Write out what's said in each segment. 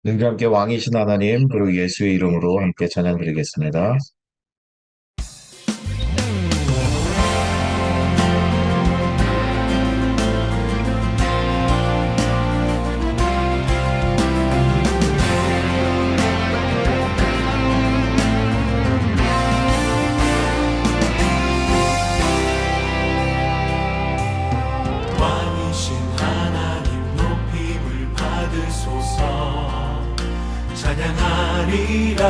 능력 함께 왕이신 하나님, 그리고 예수의 이름으로 함께 찬양 드리겠습니다. 왕이신 하나님 높임을 받으소서. 찬양하리라.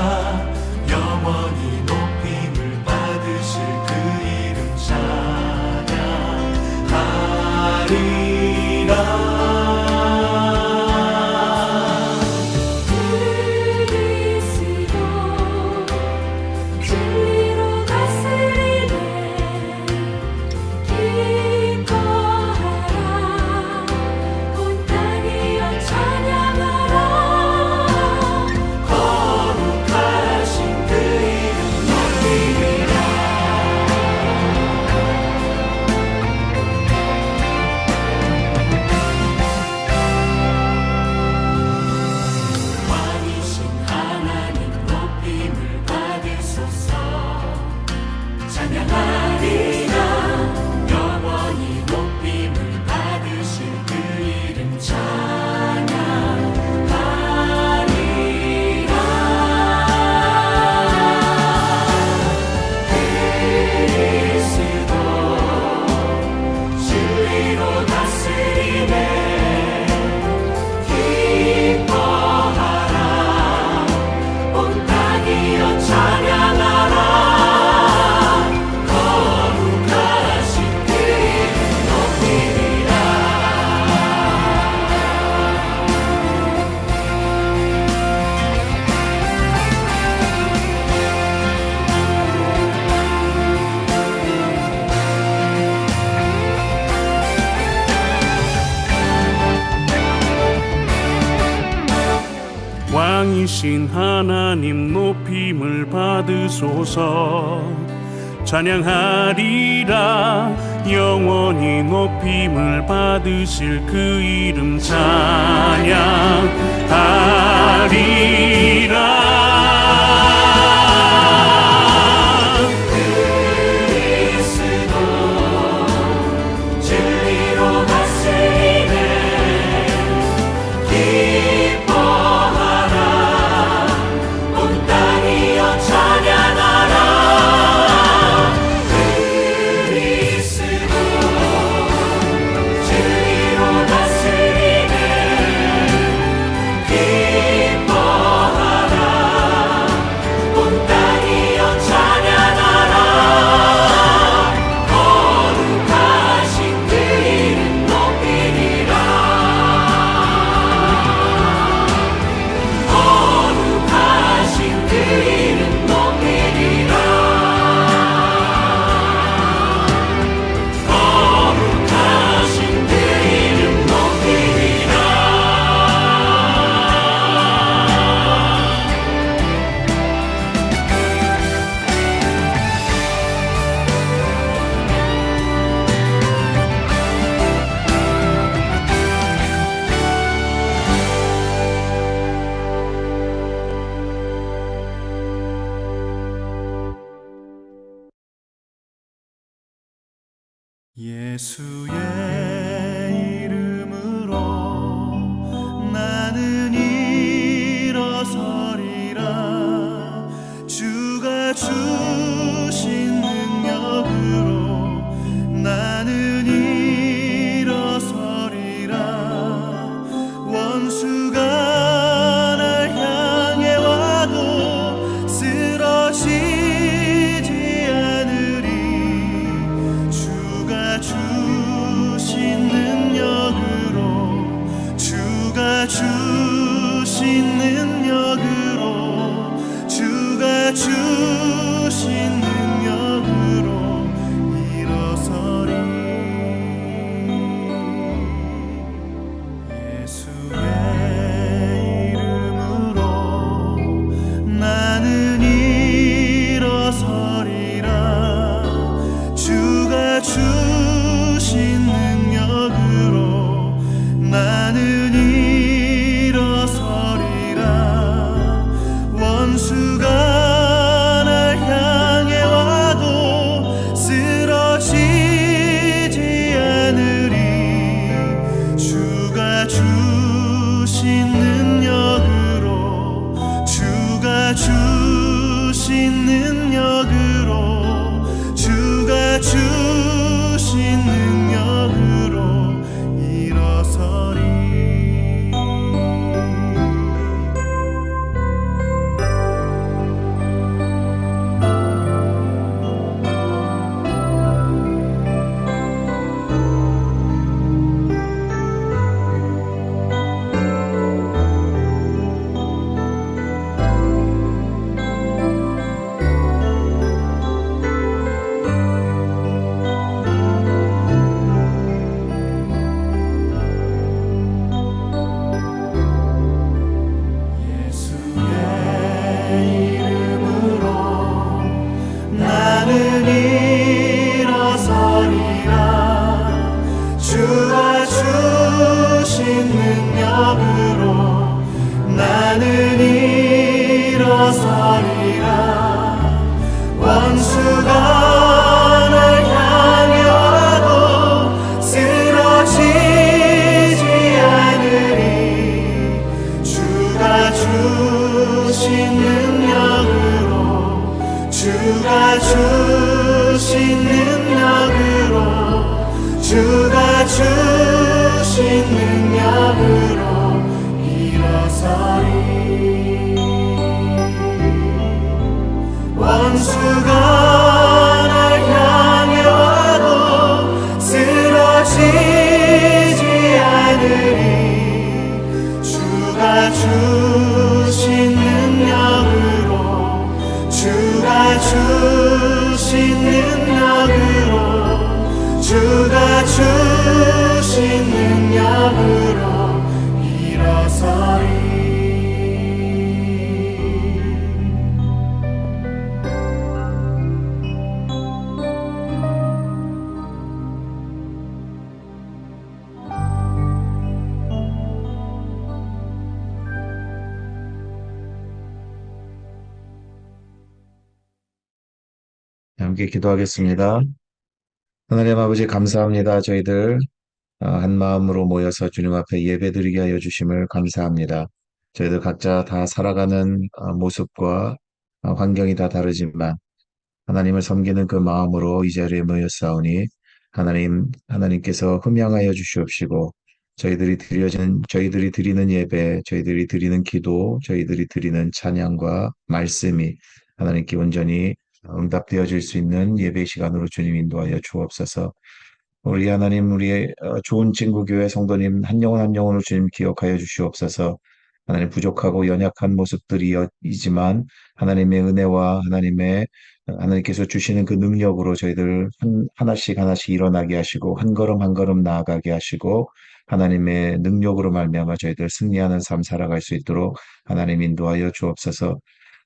영원히 높임을 받으실 그 이름 찬양하리라. 왕이신 하나님 높임을 받으소서. 찬양하리라. 영원히 높임을 받으실 그 이름 찬양하리라. 진리로 다스리네. 예수의 이름으로 나는 일어서리라. 주가 주신 능력으로 나는 일어서리라. 원수가 날 향해 와도 쓰러지지 않으리. 주가 주 주신 능력으로 주가 주신 능력으로 주가 주신 능력으로 일어서리 원수가 날 향해 와도 쓰러지지 않으리 주가 주신 능력으로 주가 주신 능력으로 주가 주신 능력으로 일어서리 함께 기도하겠습니다. 하나님 아버지 감사합니다. 저희들 한 마음으로 모여서 주님 앞에 예배드리게 하여 주심을 감사합니다. 저희들 각자 다 살아가는 모습과 환경이 다 다르지만 하나님을 섬기는 그 마음으로 이 자리에 모였사오니 하나님께서 흠양하여 주시옵시고 저희들이 드리는 예배, 저희들이 드리는 기도, 저희들이 드리는 찬양과 말씀이 하나님께 온전히 응답되어질 수 있는 예배 시간으로 주님 인도하여 주옵소서. 우리 하나님, 우리의 좋은 친구 교회 성도님 한 영혼 한 영혼을 주님 기억하여 주시옵소서. 하나님 부족하고 연약한 모습들이지만 하나님의 은혜와 하나님께서 주시는 그 능력으로 저희들 하나씩 하나씩 일어나게 하시고 한 걸음 한 걸음 나아가게 하시고 하나님의 능력으로 말미암아 저희들 승리하는 삶 살아갈 수 있도록 하나님 인도하여 주옵소서.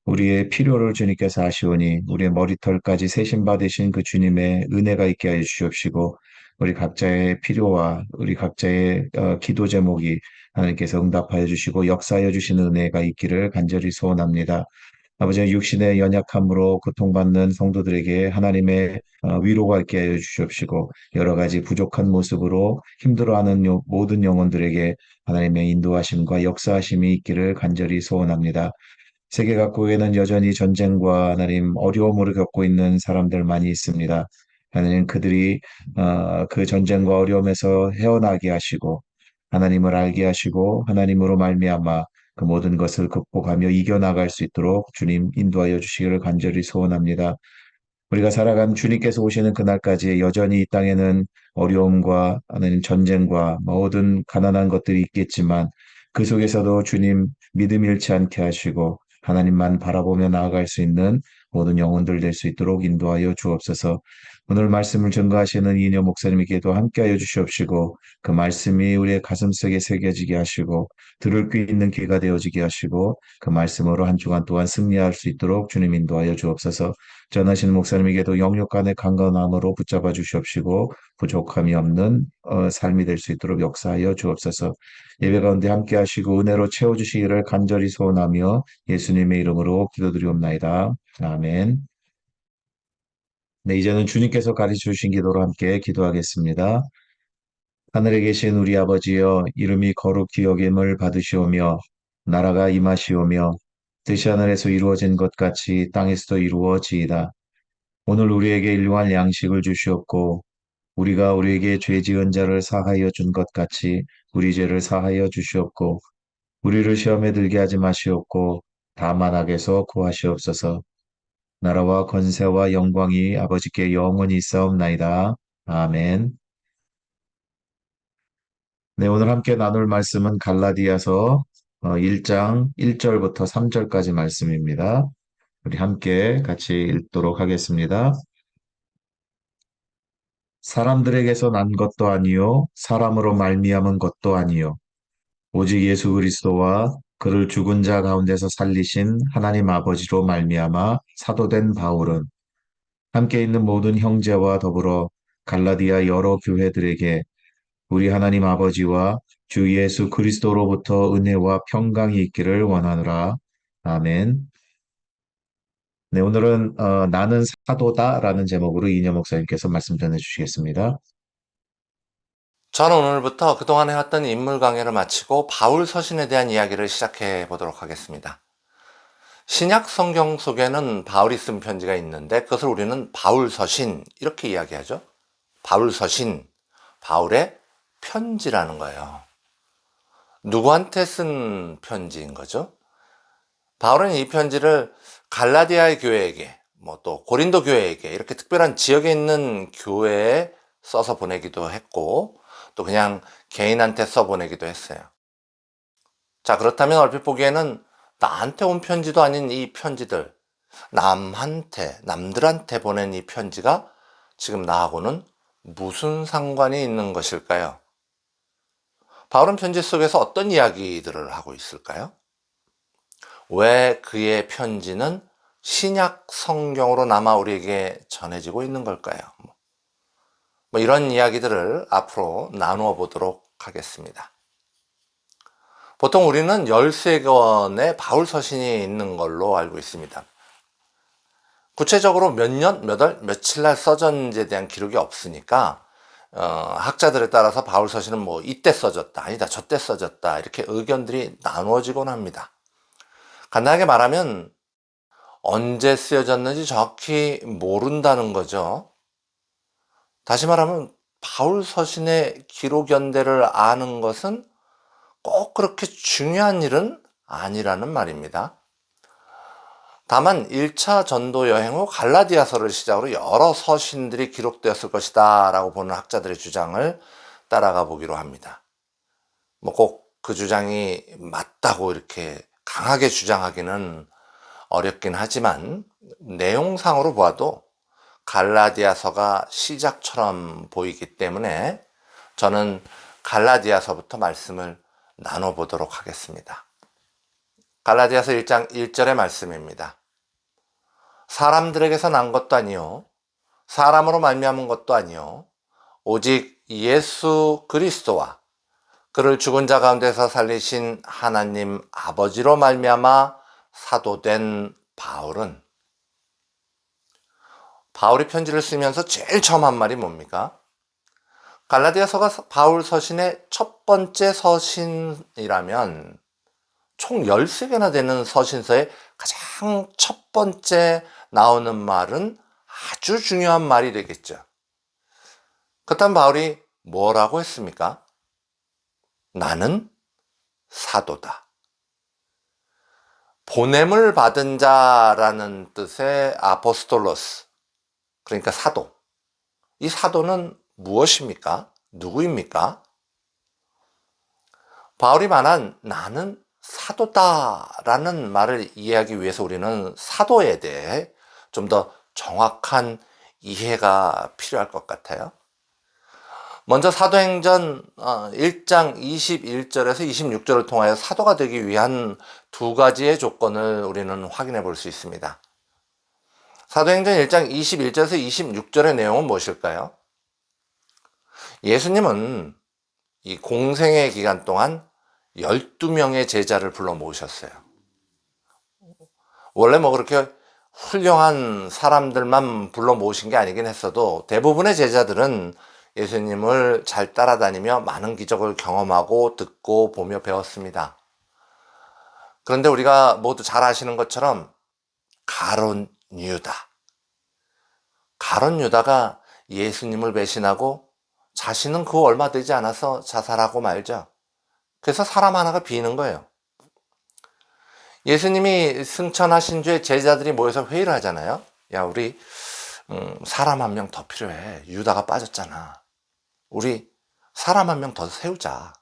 우리의 필요를 주님께서 아시오니 우리의 머리털까지 세심 받으신 그 주님의 은혜가 있게 하여 주시옵시고 우리 각자의 필요와 우리 각자의 기도 제목이 하나님께서 응답하여 주시고 역사하여 주시는 은혜가 있기를 간절히 소원합니다. 아버지 육신의 연약함으로 고통받는 성도들에게 하나님의 위로가 있게 하여 주시옵시고 여러 가지 부족한 모습으로 힘들어하는 모든 영혼들에게 하나님의 인도하심과 역사하심이 있기를 간절히 소원합니다. 세계 각국에는 여전히 전쟁과 하나님 어려움을 겪고 있는 사람들 많이 있습니다. 하나님 그들이 그 전쟁과 어려움에서 헤어나게 하시고 하나님을 알게 하시고 하나님으로 말미암아 그 모든 것을 극복하며 이겨나갈 수 있도록 주님 인도하여 주시기를 간절히 소원합니다. 우리가 살아간 주님께서 오시는 그날까지 여전히 이 땅에는 어려움과 하나님 전쟁과 모든 가난한 것들이 있겠지만 그 속에서도 주님 믿음 잃지 않게 하시고 하나님만 바라보며 나아갈 수 있는 모든 영혼들 될 수 있도록 인도하여 주옵소서. 오늘 말씀을 증거하시는 이인여 목사님께도 함께하여 주시옵시고 그 말씀이 우리의 가슴속에 새겨지게 하시고 들을 귀 있는 귀가 되어지게 하시고 그 말씀으로 한 주간 동안 승리할 수 있도록 주님 인도하여 주옵소서. 전하신 목사님에게도 영육간의 강건함으로 붙잡아 주시옵시고 부족함이 없는 삶이 될 수 있도록 역사하여 주옵소서. 예배 가운데 함께 하시고 은혜로 채워주시기를 간절히 소원하며 예수님의 이름으로 기도드리옵나이다. 아멘. 네, 이제는 주님께서 가르쳐 주신 기도로 함께 기도하겠습니다. 하늘에 계신 우리 아버지여, 이름이 거룩히 여김을 받으시오며 나라가 임하시오며 뜻이 하늘에서 이루어진 것 같이 땅에서도 이루어지이다. 오늘 우리에게 일용할 양식을 주시옵고 우리가 우리에게 죄 지은 자를 사하여 준 것 같이 우리 죄를 사하여 주시옵고 우리를 시험에 들게 하지 마시옵고 다만 악에서 구하시옵소서. 나라와 권세와 영광이 아버지께 영원히 있사옵나이다. 아멘. 네, 오늘 함께 나눌 말씀은 갈라디아서 1장 1절부터 3절까지 말씀입니다. 우리 함께 같이 읽도록 하겠습니다. 사람들에게서 난 것도 아니요 사람으로 말미암은 것도 아니요 오직 예수 그리스도와 그를 죽은 자 가운데서 살리신 하나님 아버지로 말미암아 사도된 바울은 함께 있는 모든 형제와 더불어 갈라디아 여러 교회들에게 우리 하나님 아버지와 주 예수 그리스도로부터 은혜와 평강이 있기를 원하노라. 아멘. 네, 오늘은 나는 사도다라는 제목으로 이인여 목사님께서 말씀 전해 주시겠습니다. 저는 오늘부터 그동안 해왔던 인물 강해를 마치고 바울 서신에 대한 이야기를 시작해 보도록 하겠습니다. 신약 성경 속에는 바울이 쓴 편지가 있는데 그것을 우리는 바울 서신 이렇게 이야기하죠. 바울 서신, 바울의 편지라는 거예요. 누구한테 쓴 편지인 거죠? 바울은 이 편지를 갈라디아의 교회에게, 또 고린도 교회에게 이렇게 특별한 지역에 있는 교회에 써서 보내기도 했고 또 그냥 개인한테 써보내기도 했어요. 자, 그렇다면 얼핏 보기에는 나한테 온 편지도 아닌 이 편지들, 남들한테 보낸 이 편지가 지금 나하고는 무슨 상관이 있는 것일까요? 바울은 편지 속에서 어떤 이야기들을 하고 있을까요? 왜 그의 편지는 신약 성경으로 남아 우리에게 전해지고 있는 걸까요? 이런 이야기들을 앞으로 나누어 보도록 하겠습니다. 보통 우리는 13권의 바울 서신이 있는 걸로 알고 있습니다. 구체적으로 몇 년, 몇 월, 며칠 날 써졌는지에 대한 기록이 없으니까 학자들에 따라서 바울 서신은 이때 써졌다, 아니다, 저때 써졌다 이렇게 의견들이 나누어지곤 합니다. 간단하게 말하면 언제 쓰여졌는지 정확히 모른다는 거죠. 다시 말하면 바울 서신의 기록 연대를 아는 것은 꼭 그렇게 중요한 일은 아니라는 말입니다. 다만 1차 전도 여행 후 갈라디아서를 시작으로 여러 서신들이 기록되었을 것이다 라고 보는 학자들의 주장을 따라가 보기로 합니다. 꼭 그 주장이 맞다고 이렇게 강하게 주장하기는 어렵긴 하지만 내용상으로 보아도 갈라디아서가 시작처럼 보이기 때문에 저는 갈라디아서부터 말씀을 나눠보도록 하겠습니다. 갈라디아서 1장 1절의 말씀입니다. 사람들에게서 난 것도 아니요 사람으로 말미암은 것도 아니요 오직 예수 그리스도와 그를 죽은 자 가운데서 살리신 하나님 아버지로 말미암아 사도된 바울은, 바울이 편지를 쓰면서 제일 처음 한 말이 뭡니까? 갈라디아서가 바울 서신의 첫 번째 서신이라면 총 13개나 되는 서신서의 가장 첫 번째 나오는 말은 아주 중요한 말이 되겠죠. 그렇다면 바울이 뭐라고 했습니까? 나는 사도다. 보냄을 받은 자라는 뜻의 아포스톨로스, 그러니까 사도. 이 사도는 무엇입니까? 누구입니까? 바울이 말한 나는 사도다라는 말을 이해하기 위해서 우리는 사도에 대해 좀 더 정확한 이해가 필요할 것 같아요. 먼저 사도행전 1장 21절에서 26절을 통하여 사도가 되기 위한 두 가지의 조건을 우리는 확인해 볼 수 있습니다. 사도행전 1장 21절에서 26절의 내용은 무엇일까요? 예수님은 이 공생의 기간 동안 12명의 제자를 불러 모으셨어요. 원래 그렇게 훌륭한 사람들만 불러 모으신 게 아니긴 했어도 대부분의 제자들은 예수님을 잘 따라다니며 많은 기적을 경험하고 듣고 보며 배웠습니다. 그런데 우리가 모두 잘 아시는 것처럼 가룟 유다가 예수님을 배신하고 자신은 그 얼마 되지 않아서 자살하고 말죠. 그래서 사람 하나가 비는 거예요. 예수님이 승천하신 뒤에 제자들이 모여서 회의를 하잖아요. 야, 우리 사람 한 명 더 필요해. 유다가 빠졌잖아. 우리 사람 한 명 더 세우자.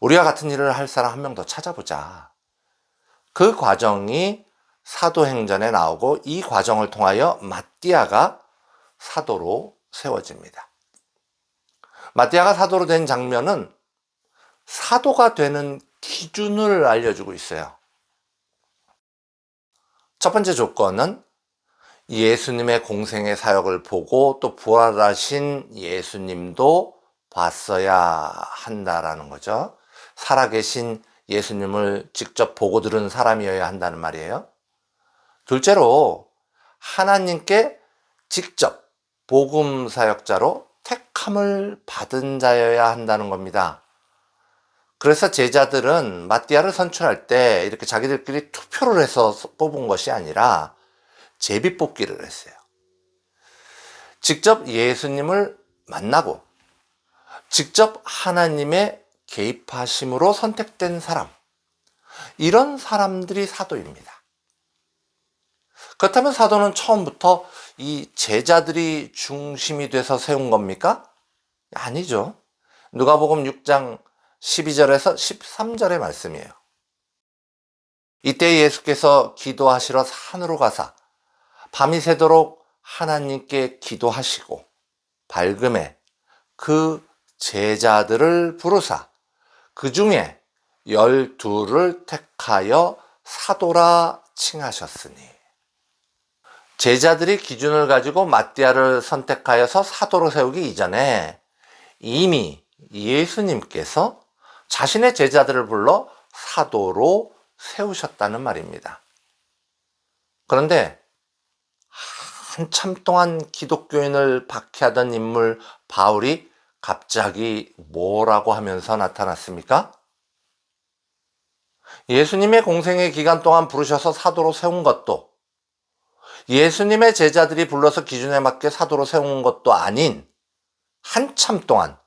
우리와 같은 일을 할 사람 한 명 더 찾아보자. 그 과정이 사도행전에 나오고 이 과정을 통하여 마띠아가 사도로 세워집니다. 마띠아가 사도로 된 장면은 사도가 되는 기준을 알려주고 있어요. 첫 번째 조건은 예수님의 공생의 사역을 보고 또 부활하신 예수님도 봤어야 한다라는 거죠. 살아계신 예수님을 직접 보고 들은 사람이어야 한다는 말이에요. 둘째로 하나님께 직접 복음 사역자로 택함을 받은 자여야 한다는 겁니다. 그래서 제자들은 마띠아를 선출할 때 이렇게 자기들끼리 투표를 해서 뽑은 것이 아니라 제비뽑기를 했어요. 직접 예수님을 만나고 직접 하나님의 개입하심으로 선택된 사람, 이런 사람들이 사도입니다. 그렇다면 사도는 처음부터 이 제자들이 중심이 돼서 세운 겁니까? 아니죠. 누가복음 6장 12절에서 13절의 말씀이에요. 이때 예수께서 기도하시러 산으로 가사 밤이 새도록 하나님께 기도하시고 밝음에 그 제자들을 부르사 그 중에 12를 택하여 사도라 칭하셨으니, 제자들이 기준을 가지고 마띠아를 선택하여서 사도로 세우기 이전에 이미 예수님께서 자신의 제자들을 불러 사도로 세우셨다는 말입니다. 그런데 한참 동안 기독교인을 박해하던 인물 바울이 갑자기 뭐라고 하면서 나타났습니까? 예수님의 공생의 기간 동안 부르셔서 사도로 세운 것도, 예수님의 제자들이 불러서 기준에 맞게 사도로 세운 것도 아닌 한참 동안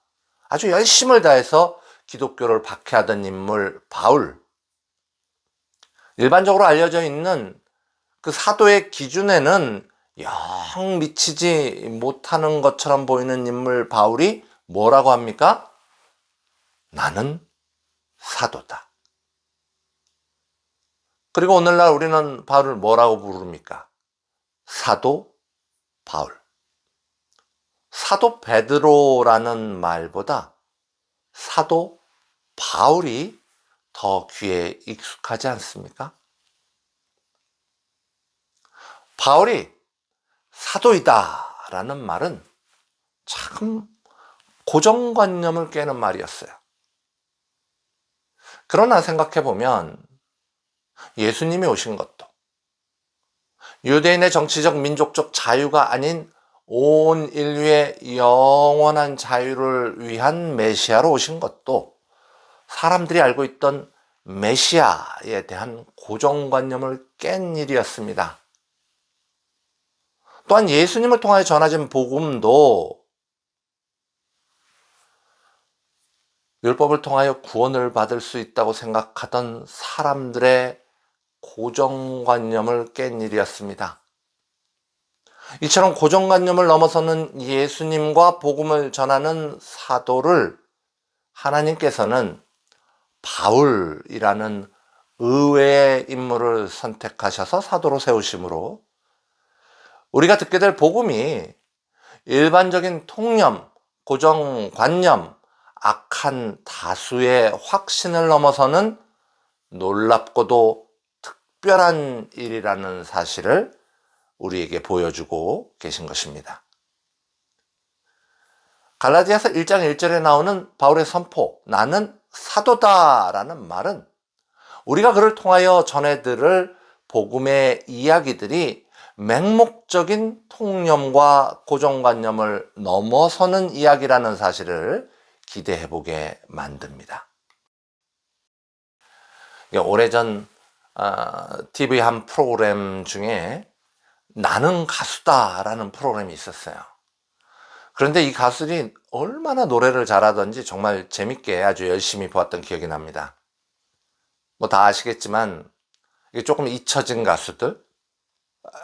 아주 열심을 다해서 기독교를 박해하던 인물 바울, 일반적으로 알려져 있는 그 사도의 기준에는 영 미치지 못하는 것처럼 보이는 인물 바울이 뭐라고 합니까? 나는 사도다. 그리고 오늘날 우리는 바울을 뭐라고 부릅니까? 사도 바울. 사도 베드로라는 말보다 사도 바울이 더 귀에 익숙하지 않습니까? 바울이 사도이다 라는 말은 참 고정관념을 깨는 말이었어요. 그러나 생각해보면 예수님이 오신 것도, 유대인의 정치적 민족적 자유가 아닌 온 인류의 영원한 자유를 위한 메시아로 오신 것도 사람들이 알고 있던 메시아에 대한 고정관념을 깬 일이었습니다. 또한 예수님을 통하여 전해진 복음도 율법을 통하여 구원을 받을 수 있다고 생각하던 사람들의 고정관념을 깬 일이었습니다. 이처럼 고정관념을 넘어서는 예수님과 복음을 전하는 사도를 하나님께서는 바울이라는 의외의 인물을 선택하셔서 사도로 세우심으로 우리가 듣게 될 복음이 일반적인 통념, 고정관념, 악한 다수의 확신을 넘어서는 놀랍고도 특별한 일이라는 사실을 우리에게 보여주고 계신 것입니다. 갈라디아서 1장 1절에 나오는 바울의 선포, 나는 사도다라는 말은 우리가 그를 통하여 전해들을 복음의 이야기들이 맹목적인 통념과 고정관념을 넘어서는 이야기라는 사실을 기대해보게 만듭니다. 오래전 TV 한 프로그램 중에 나는 가수다라는 프로그램이 있었어요. 그런데 이 가수들이 얼마나 노래를 잘하던지 정말 재밌게 아주 열심히 보았던 기억이 납니다. 뭐 다 아시겠지만 이게 조금 잊혀진 가수들,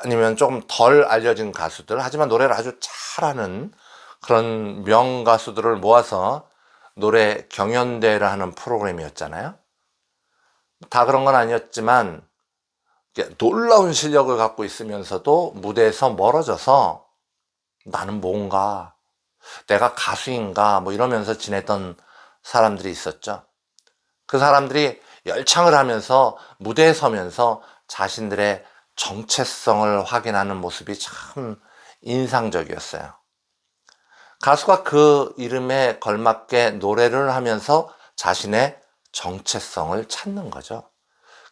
아니면 조금 덜 알려진 가수들, 하지만 노래를 아주 잘하는 그런 명가수들을 모아서 노래 경연대회를 하는 프로그램이었잖아요. 다 그런 건 아니었지만 놀라운 실력을 갖고 있으면서도 무대에서 멀어져서 나는 뭔가, 내가 가수인가 뭐 이러면서 지냈던 사람들이 있었죠. 그 사람들이 열창을 하면서 무대에 서면서 자신들의 정체성을 확인하는 모습이 참 인상적이었어요. 가수가 그 이름에 걸맞게 노래를 하면서 자신의 정체성을 찾는 거죠.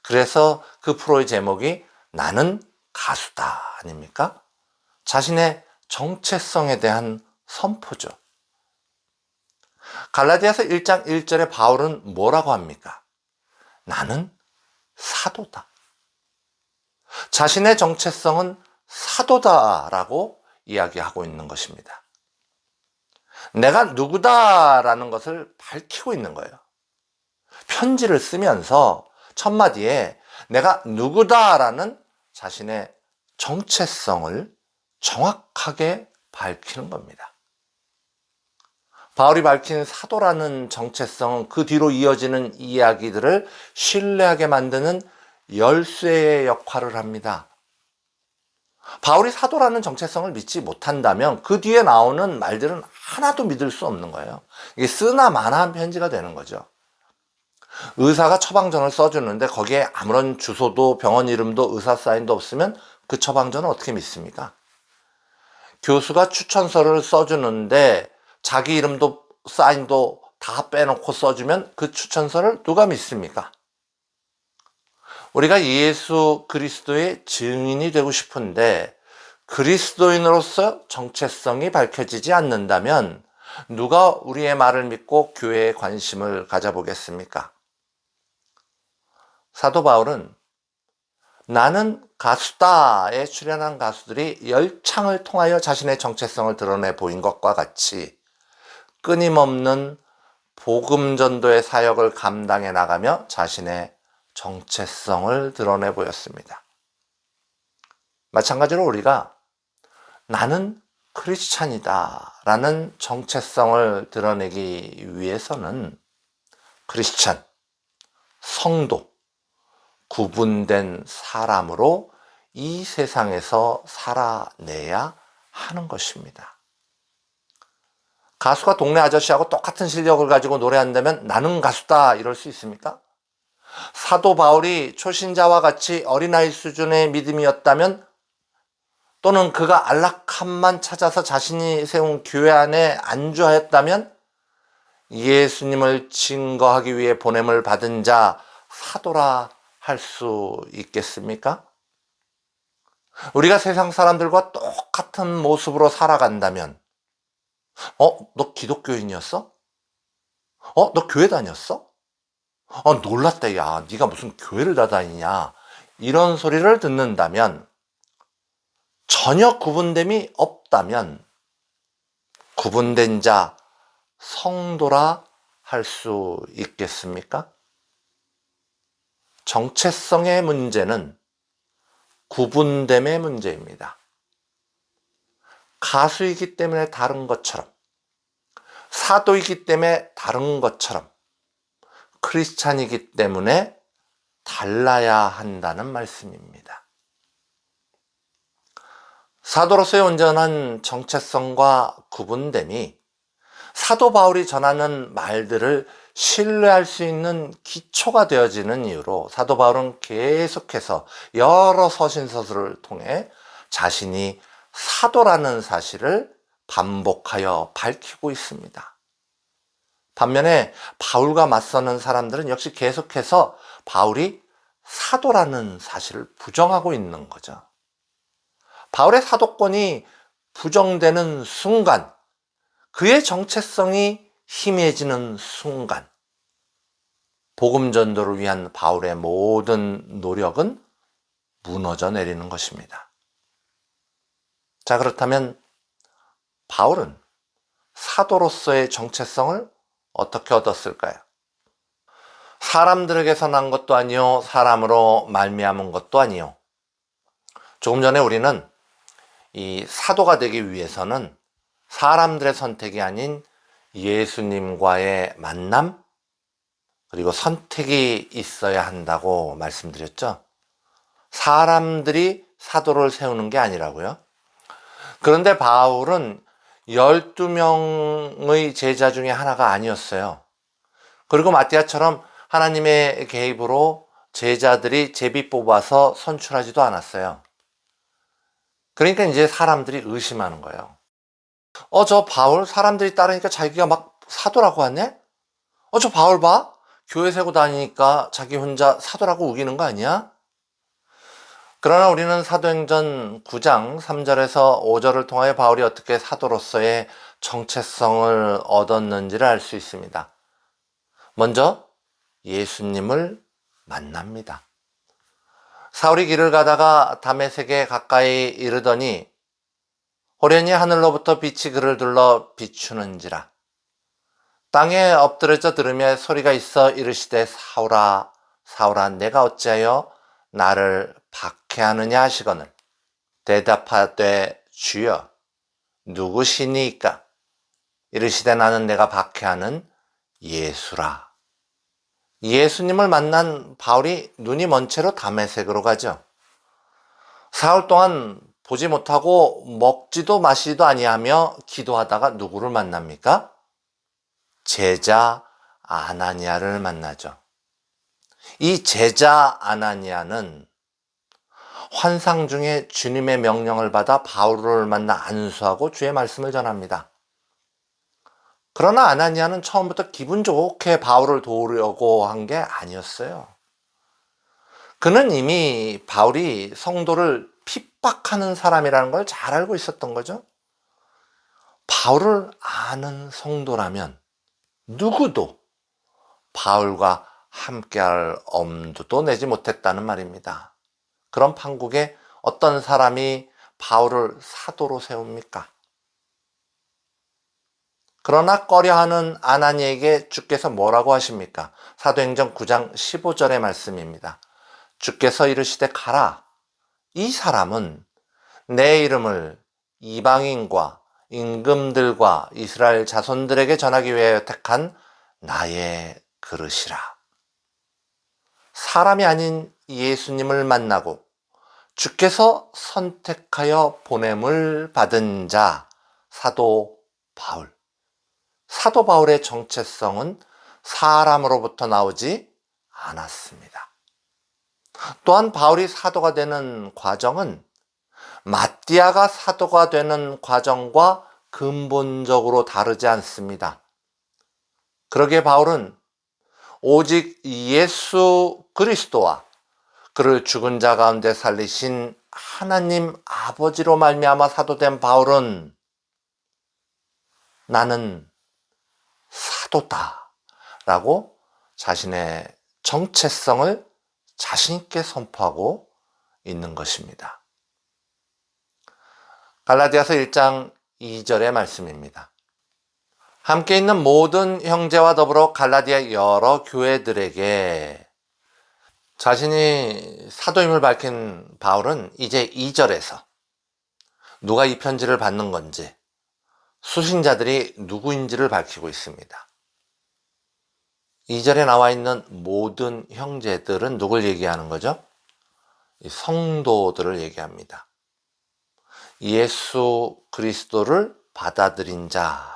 그래서 그 프로의 제목이 나는 가수다 아닙니까? 자신의 정체성에 대한 선포죠. 갈라디아서 1장 1절에 바울은 뭐라고 합니까? 나는 사도다. 자신의 정체성은 사도다라고 이야기하고 있는 것입니다. 내가 누구다라는 것을 밝히고 있는 거예요. 편지를 쓰면서 첫마디에 내가 누구다라는 자신의 정체성을 정확하게 밝히는 겁니다. 바울이 밝힌 사도라는 정체성은 그 뒤로 이어지는 이야기들을 신뢰하게 만드는 열쇠의 역할을 합니다. 바울이 사도라는 정체성을 믿지 못한다면 그 뒤에 나오는 말들은 하나도 믿을 수 없는 거예요. 이게 쓰나 마나한 편지가 되는 거죠. 의사가 처방전을 써주는데 거기에 아무런 주소도 병원 이름도 의사 사인도 없으면 그 처방전을 어떻게 믿습니까? 교수가 추천서를 써주는데 자기 이름도 사인도 다 빼놓고 써주면 그 추천서를 누가 믿습니까? 우리가 예수 그리스도의 증인이 되고 싶은데 그리스도인으로서 정체성이 밝혀지지 않는다면 누가 우리의 말을 믿고 교회에 관심을 가져보겠습니까? 사도 바울은 나는 가수다에 출연한 가수들이 열창을 통하여 자신의 정체성을 드러내 보인 것과 같이 끊임없는 복음 전도의 사역을 감당해 나가며 자신의 정체성을 드러내 보였습니다. 마찬가지로 우리가 나는 크리스찬이다 라는 정체성을 드러내기 위해서는 크리스찬, 성도, 구분된 사람으로 이 세상에서 살아내야 하는 것입니다. 가수가 동네 아저씨하고 똑같은 실력을 가지고 노래한다면 나는 가수다 이럴 수 있습니까? 사도 바울이 초신자와 같이 어린아이 수준의 믿음이었다면 또는 그가 안락함만 찾아서 자신이 세운 교회 안에 안주하였다면 예수님을 증거하기 위해 보냄을 받은 자 사도라 할 수 있겠습니까? 우리가 세상 사람들과 똑같은 모습으로 살아간다면 너 기독교인이었어? 너 교회 다녔어? 놀랐다. 야, 네가 무슨 교회를 다 다니냐? 이런 소리를 듣는다면 전혀 구분됨이 없다면 구분된 자 성도라 할 수 있겠습니까? 정체성의 문제는 구분됨의 문제입니다. 가수이기 때문에 다른 것처럼, 사도이기 때문에 다른 것처럼, 크리스찬이기 때문에 달라야 한다는 말씀입니다. 사도로서의 온전한 정체성과 구분됨이 사도 바울이 전하는 말들을 신뢰할 수 있는 기초가 되어지는 이유로 사도 바울은 계속해서 여러 서신서들을 통해 자신이 사도라는 사실을 반복하여 밝히고 있습니다. 반면에 바울과 맞서는 사람들은 역시 계속해서 바울이 사도라는 사실을 부정하고 있는 거죠. 바울의 사도권이 부정되는 순간, 그의 정체성이 희미해지는 순간, 복음 전도를 위한 바울의 모든 노력은 무너져 내리는 것입니다. 자, 그렇다면 바울은 사도로서의 정체성을 어떻게 얻었을까요? 사람들에게서 난 것도 아니요, 사람으로 말미암은 것도 아니요. 조금 전에 우리는 이 사도가 되기 위해서는 사람들의 선택이 아닌 예수님과의 만남, 그리고 선택이 있어야 한다고 말씀드렸죠. 사람들이 사도를 세우는 게 아니라고요. 그런데 바울은 12명의 제자 중에 하나가 아니었어요. 그리고 마띠아처럼 하나님의 개입으로 제자들이 제비 뽑아서 선출하지도 않았어요. 그러니까 이제 사람들이 의심하는 거예요. 저 바울 사람들이 따르니까 자기가 막 사도라고 하네? 저 바울 봐? 교회 세고 다니니까 자기 혼자 사도라고 우기는 거 아니야? 그러나 우리는 사도행전 9장 3절에서 5절을 통하여 바울이 어떻게 사도로서의 정체성을 얻었는지를 알 수 있습니다. 먼저 예수님을 만납니다. 사울이 길을 가다가 다메섹에 가까이 이르더니 호련히 하늘로부터 빛이 그를 둘러 비추는지라. 땅에 엎드려져 들으며 소리가 있어 이르시되 사울아 사울아 내가 어찌하여 나를 박해하느냐 하시거늘 대답하되 주여 누구시니까? 이르시되 나는 내가 박해하는 예수라. 예수님을 만난 바울이 눈이 먼 채로 다메섹으로 가죠. 사흘 동안 보지 못하고 먹지도 마시지도 아니하며 기도하다가 누구를 만납니까? 제자 아나니아를 만나죠. 이 제자 아나니아는 환상 중에 주님의 명령을 받아 바울을 만나 안수하고 주의 말씀을 전합니다. 그러나 아나니아는 처음부터 기분 좋게 바울을 도우려고 한 게 아니었어요. 그는 이미 바울이 성도를 핍박하는 사람이라는 걸 잘 알고 있었던 거죠. 바울을 아는 성도라면 누구도 바울과 함께할 엄두도 내지 못했다는 말입니다. 그런 판국에 어떤 사람이 바울을 사도로 세웁니까? 그러나 꺼려하는 아나니에게 주께서 뭐라고 하십니까? 사도행전 9장 15절의 말씀입니다. 주께서 이르시되 가라. 이 사람은 내 이름을 이방인과 임금들과 이스라엘 자손들에게 전하기 위하여 택한 나의 그릇이라. 사람이 아닌 예수님을 만나고 주께서 선택하여 보냄을 받은 자 사도 바울. 사도 바울의 정체성은 사람으로부터 나오지 않았습니다. 또한 바울이 사도가 되는 과정은 마띠아가 사도가 되는 과정과 근본적으로 다르지 않습니다. 그러기에 바울은 오직 예수 그리스도와 그를 죽은 자 가운데 살리신 하나님 아버지로 말미암아 사도된 바울은 나는 사도다 라고 자신의 정체성을 자신 있게 선포하고 있는 것입니다. 갈라디아서 1장 2절의 말씀입니다. 함께 있는 모든 형제와 더불어 갈라디아 여러 교회들에게 자신이 사도임을 밝힌 바울은 이제 2절에서 누가 이 편지를 받는 건지 수신자들이 누구인지를 밝히고 있습니다. 2절에 나와 있는 모든 형제들은 누굴 얘기하는 거죠? 성도들을 얘기합니다. 예수 그리스도를 받아들인 자,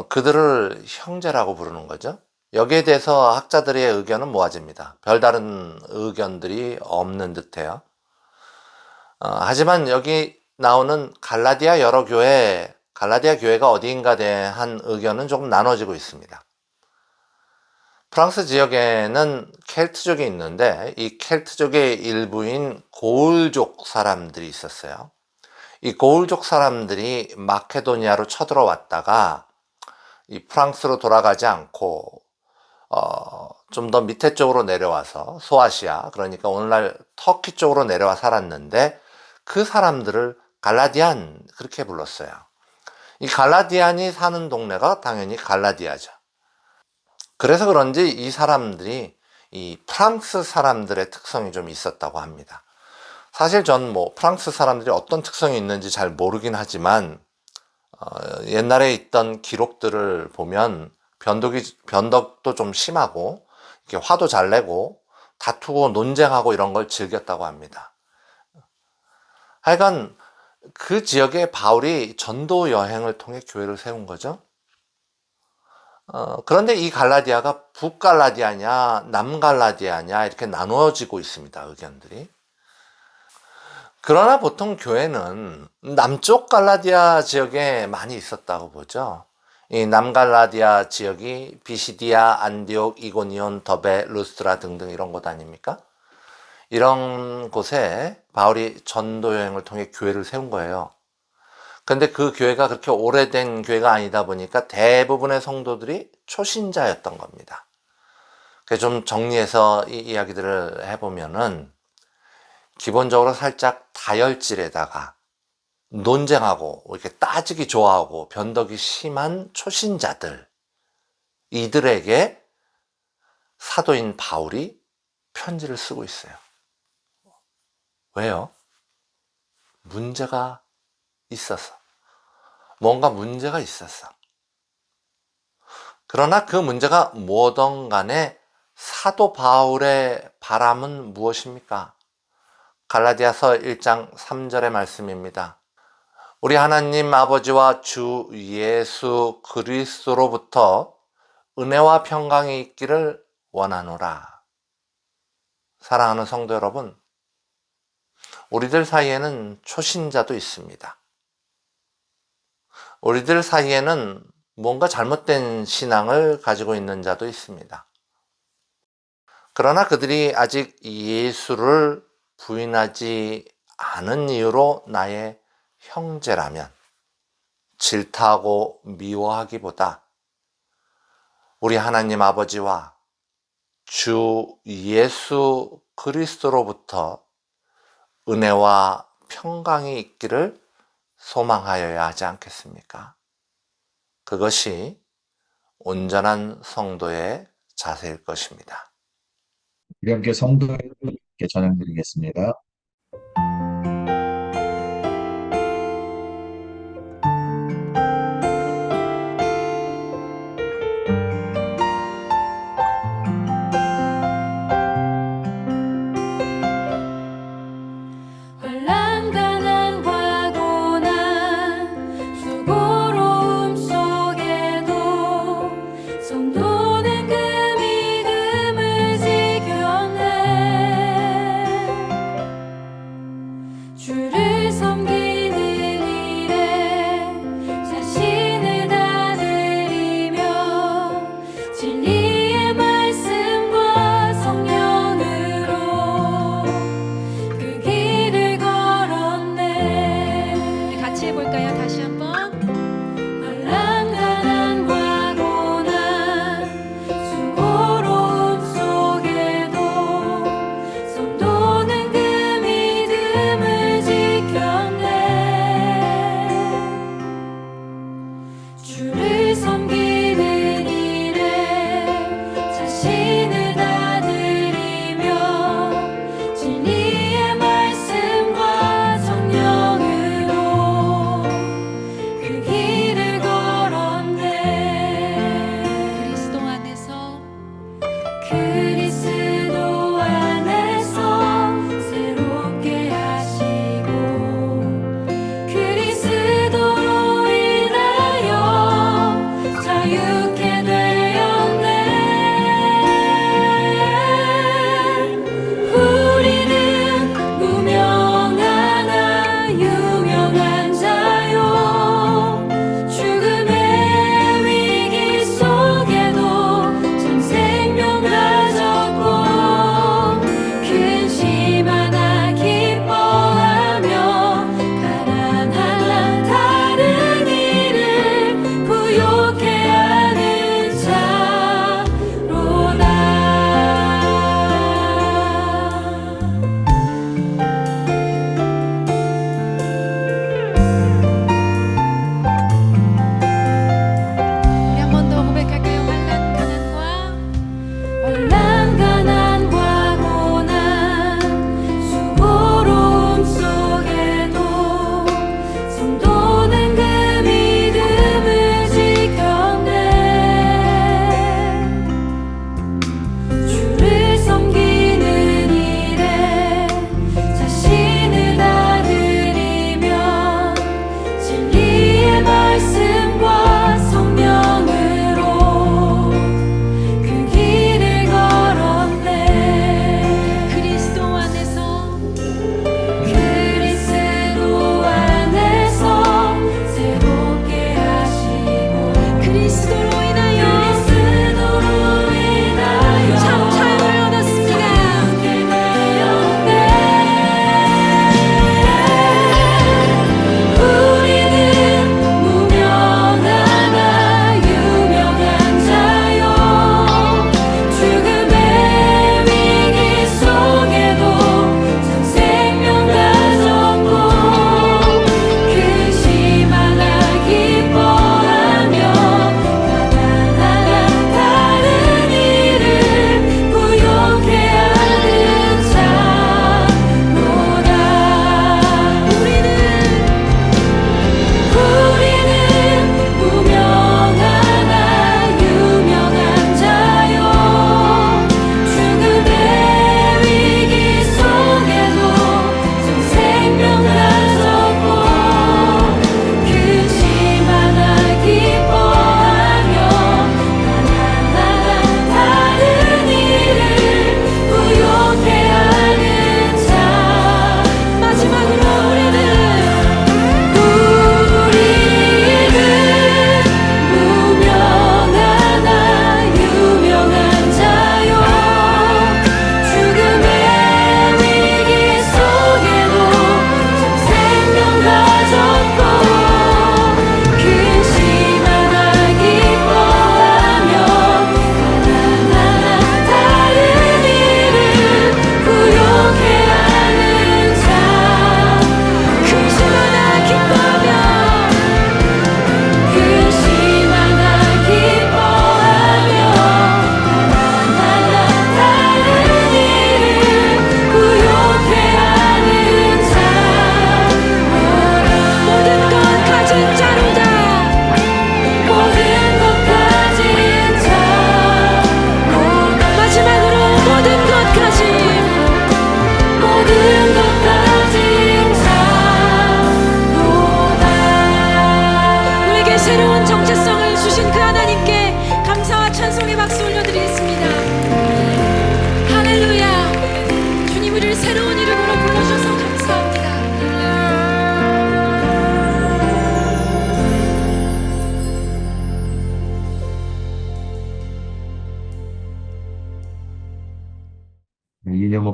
그들을 형제라고 부르는 거죠. 여기에 대해서 학자들의 의견은 모아집니다. 별다른 의견들이 없는 듯해요. 하지만 여기 나오는 갈라디아 여러 교회, 갈라디아 교회가 어디인가 대한 의견은 조금 나눠지고 있습니다. 프랑스 지역에는 켈트족이 있는데 이 켈트족의 일부인 고울족 사람들이 있었어요. 이 고울족 사람들이 마케도니아로 쳐들어왔다가 이 프랑스로 돌아가지 않고 좀 더 밑에 쪽으로 내려와서 소아시아, 그러니까 오늘날 터키 쪽으로 내려와 살았는데 그 사람들을 갈라디안 그렇게 불렀어요. 이 갈라디안이 사는 동네가 당연히 갈라디아죠. 그래서 그런지 이 사람들이 이 프랑스 사람들의 특성이 좀 있었다고 합니다. 사실 전 프랑스 사람들이 어떤 특성이 있는지 잘 모르긴 하지만 옛날에 있던 기록들을 보면 변덕도 좀 심하고 이렇게 화도 잘 내고 다투고 논쟁하고 이런 걸 즐겼다고 합니다. 하여간 그 지역에 바울이 전도 여행을 통해 교회를 세운 거죠. 그런데 이 갈라디아가 북갈라디아냐 남갈라디아냐 이렇게 나누어지고 있습니다. 의견들이. 그러나 보통 교회는 남쪽 갈라디아 지역에 많이 있었다고 보죠. 이 남갈라디아 지역이 비시디아, 안디옥, 이고니온, 더베, 루스트라 등등 이런 곳 아닙니까? 이런 곳에 바울이 전도 여행을 통해 교회를 세운 거예요. 근데 그 교회가 그렇게 오래된 교회가 아니다 보니까 대부분의 성도들이 초신자였던 겁니다. 그래서 좀 정리해서 이 이야기들을 해보면은 기본적으로 살짝 다혈질에다가 논쟁하고 이렇게 따지기 좋아하고 변덕이 심한 초신자들, 이들에게 사도인 바울이 편지를 쓰고 있어요. 왜요? 문제가 있어서. 뭔가 문제가 있었어. 그러나 그 문제가 뭐든 간에 사도 바울의 바람은 무엇입니까? 갈라디아서 1장 3절의 말씀입니다. 우리 하나님 아버지와 주 예수 그리스도로부터 은혜와 평강이 있기를 원하노라. 사랑하는 성도 여러분, 우리들 사이에는 초신자도 있습니다. 우리들 사이에는 뭔가 잘못된 신앙을 가지고 있는 자도 있습니다. 그러나 그들이 아직 예수를 부인하지 않은 이유로 나의 형제라면 질타하고 미워하기보다 우리 하나님 아버지와 주 예수 그리스도로부터 은혜와 평강이 있기를 소망하여야 하지 않겠습니까? 그것이 온전한 성도의 자세일 것입니다. 우리 함께 성도에게 전해드리겠습니다. 환난 가난과 고난 수고로움 속에도 성도는 그 믿음을 지켰네.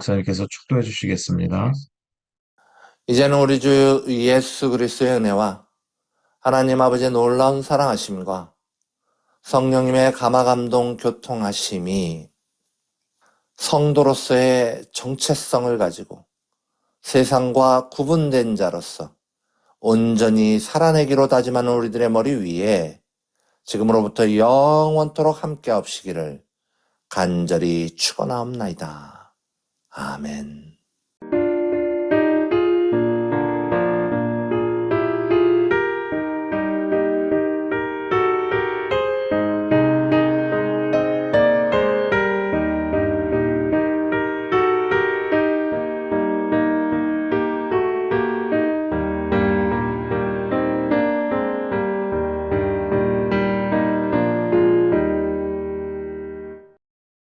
목사님께서 축도해 주시겠습니다. 이제는 우리 주 예수 그리스도의 은혜와 하나님 아버지의 놀라운 사랑하심과 성령님의 감화감동 교통하심이 성도로서의 정체성을 가지고 세상과 구분된 자로서 온전히 살아내기로 다짐하는 우리들의 머리 위에 지금으로부터 영원토록 함께 없시기를 간절히 축원하옵나이다. 아멘.